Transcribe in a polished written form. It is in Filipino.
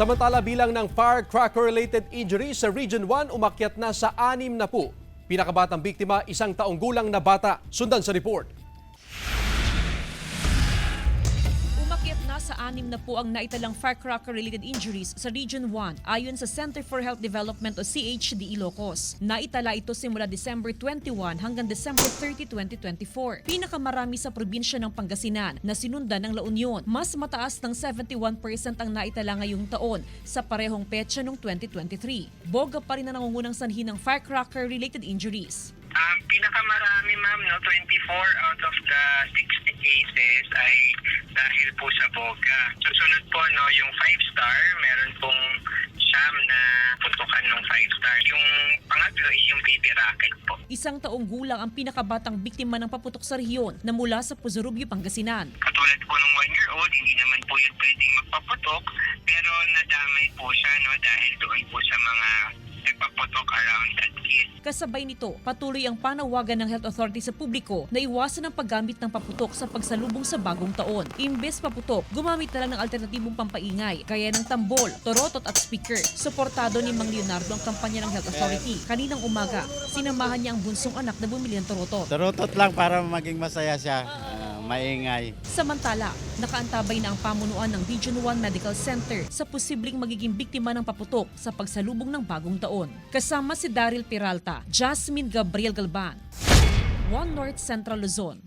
Samantala, bilang ng firecracker-related injuries sa Region 1 umakyat na sa 6 na po. Pinakabatang biktima, 1 taong gulang na bata. Sundan sa report. Umakyat na sa 6 na po ang naitalang firecracker-related injuries sa Region 1 ayon sa Center for Health Development o CHD Ilocos. Naitala ito simula December 21 hanggang December 30, 2024. Pinakamarami sa probinsya ng Pangasinan na sinundan ng La Union. Mas mataas ng 71% ang naitala ngayong taon sa parehong petsa noong 2023. Boga pa rin ang nangungunang sanhi ng firecracker-related injuries. Pinakamarami ma'am, 24 out of the 60 cases ay dahil po sa boga. Susunod po yung 5-star, meron pong siyam na putukan ng 5-star. Yung pangatlo ay yung baby rocket po. 1 taong gulang ang pinakabatang biktima ng paputok sa rehiyon na mula sa Puzurubyo, Pangasinan. Katulad po ng 1-year-old, hindi naman po yun pwedeng magpaputok, pero nadamay po siya dahil doon po sa mga nagpaputok around that kid. Kasabay nito, patuloy ang panawagan ng health authority sa publiko na iwasan ang paggamit ng paputok sa pagsalubong sa bagong taon. Imbes paputok, gumamit na lang ng alternatibong pampaingay, gaya ng tambol, torotot at speaker. Suportado ni Mang Leonardo ang kampanya ng health authority. Kaninang umaga, sinamahan niya ang bunsong anak na bumili ng torotot. Torotot lang para maging masaya siya, maingay. Samantala, nakaantabay na ang pamunuan ng Region 1 Medical Center sa posibleng magiging biktima ng paputok sa pagsalubong ng bagong taon. Kasama si Daryl Peralta, Jasmine Gabriel Galban, 1 North Central Luzon.